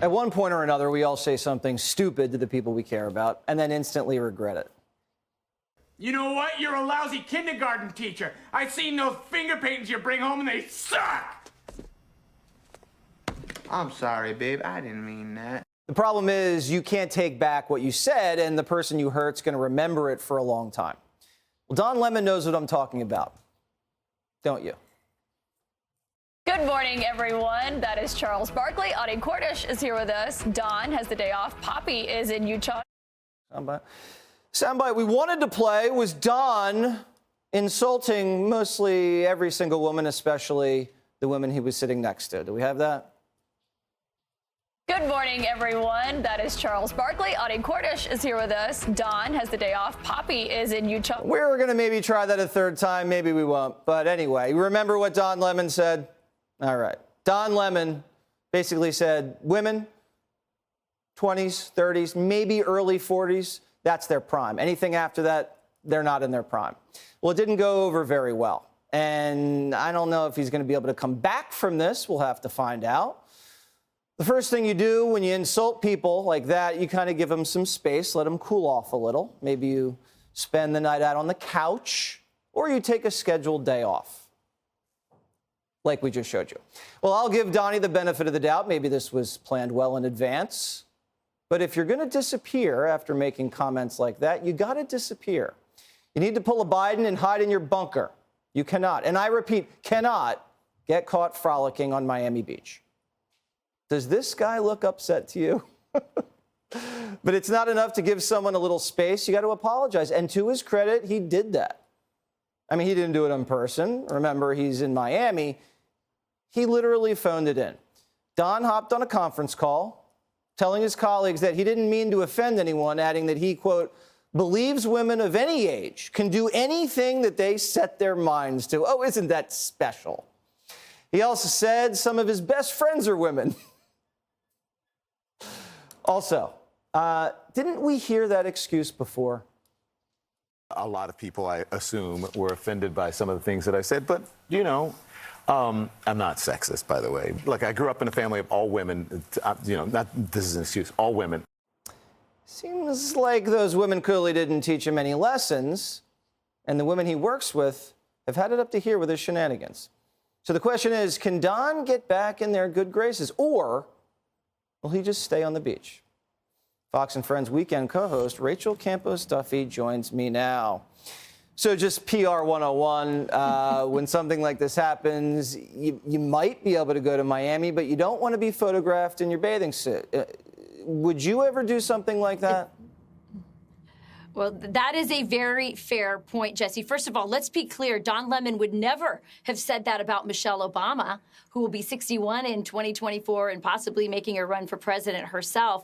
At one point or another, we all say something stupid to the people we care about and then instantly regret it. You know what? You're a lousy kindergarten teacher. I've seen those finger paintings you bring home and they suck! I'm sorry, babe. I didn't mean that. The problem is you can't take back what you said, and the person you hurt's going to remember it for a long time. Well, Don Lemon knows what I'm talking about, don't you? Good morning, everyone. That is Charles Barkley. Audie Cordish is here with us. Don has the day off. Poppy is in Utah. Soundbite we wanted to play was Don insulting mostly every single woman, especially the women he was sitting next to. Do we have that? Good morning, everyone. That is Charles Barkley. Audie Cordish is here with us. Don has the day off. Poppy is in Utah. We're going to maybe try that a third time. Maybe we won't. But anyway, remember what Don Lemon said? All right. Don Lemon basically said women, 20s, 30s, maybe early 40s, that's their prime. Anything after that, they're not in their prime. Well, it didn't go over very well. And I don't know if he's going to be able to come back from this. We'll have to find out. The first thing you do when you insult people like that, you kind of give them some space, let them cool off a little. Maybe you spend the night out on the couch, or you take a scheduled day off, like we just showed you. Well, I'll give Donnie the benefit of the doubt. Maybe this was planned well in advance. But if you're going to disappear after making comments like that, you got to disappear. You need to pull a Biden and hide in your bunker. You cannot, and I repeat, cannot get caught frolicking on Miami Beach. Does this guy look upset to you? But it's not enough to give someone a little space. You got to apologize. And to his credit, he did that. I mean, he didn't do it in person. Remember, he's in Miami. He literally phoned it in. Don hopped on a conference call, telling his colleagues that he didn't mean to offend anyone, adding that he, quote, believes women of any age can do anything that they set their minds to. Oh, isn't that special? He also said some of his best friends are women. Also, didn't we hear that excuse before? A lot of people, I assume, were offended by some of the things that I said. But, you know, I'm not sexist, by the way. Look, I grew up in a family of all women. You know, this is an excuse, all women. Seems like those women clearly didn't teach him any lessons. And the women he works with have had it up to here with his shenanigans. So the question is, can Don get back in their good graces? Or will he just stay on the beach? Fox and Friends weekend co-host Rachel Campos-Duffy joins me now. So just PR 101, when something like this happens, you might be able to go to Miami, but you don't want to be photographed in your bathing suit. Would you ever do something like that? Well, that is a very fair point, Jesse. First of all, let's be clear. Don Lemon would never have said that about Michelle Obama, who will be 61 in 2024 and possibly making a run for president herself.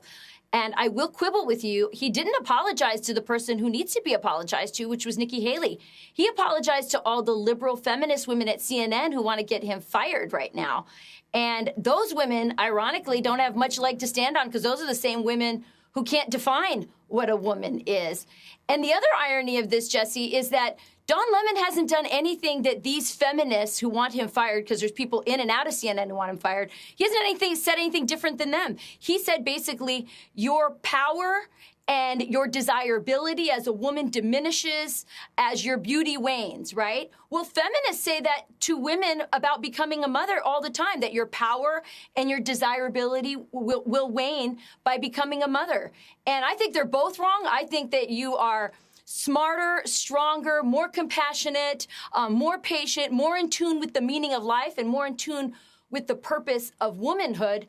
And I will quibble with you. He didn't apologize to the person who needs to be apologized to, which was Nikki Haley. He apologized to all the liberal feminist women at CNN who want to get him fired right now. And those women, ironically, don't have much leg to stand on because those are the same women who can't define what a woman is. And the other irony of this, Jesse, is that Don Lemon hasn't done anything that these feminists who want him fired, because there's people in and out of CNN who want him fired, he hasn't said anything different than them. He said basically your power and your desirability as a woman diminishes as your beauty wanes, right? Well, feminists say that to women about becoming a mother all the time, that your power and your desirability will wane by becoming a mother. And I think they're both wrong. I think that you are smarter, stronger, more compassionate, more patient, more in tune with the meaning of life, and more in tune with the purpose of womanhood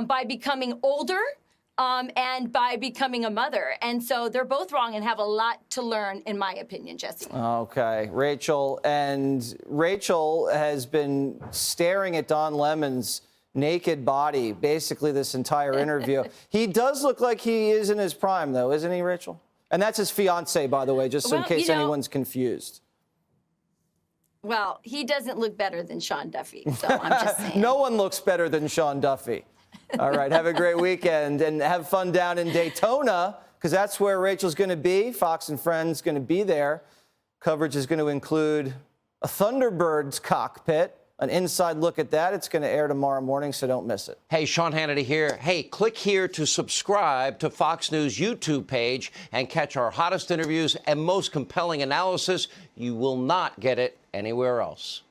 by becoming older and by becoming a mother. And so they're both wrong and have a lot to learn, in my opinion, Jesse. Okay, Rachel. And Rachel has been staring at Don Lemon's naked body basically this entire interview. He does look like he is in his prime, though, isn't he, Rachel? And that's his fiance, by the way, just so in case anyone's confused. Well, he doesn't look better than Sean Duffy, so I'm just saying. No one looks better than Sean Duffy. All right, have a great weekend and have fun down in Daytona, because that's where Rachel's going to be. Fox and Friends going to be there. Coverage is going to include a Thunderbird's cockpit, an inside look at that. It's going to air tomorrow morning, so don't miss it. Hey, Sean Hannity here. Hey, click here to subscribe to Fox News YouTube page and catch our hottest interviews and most compelling analysis. You will not get it anywhere else.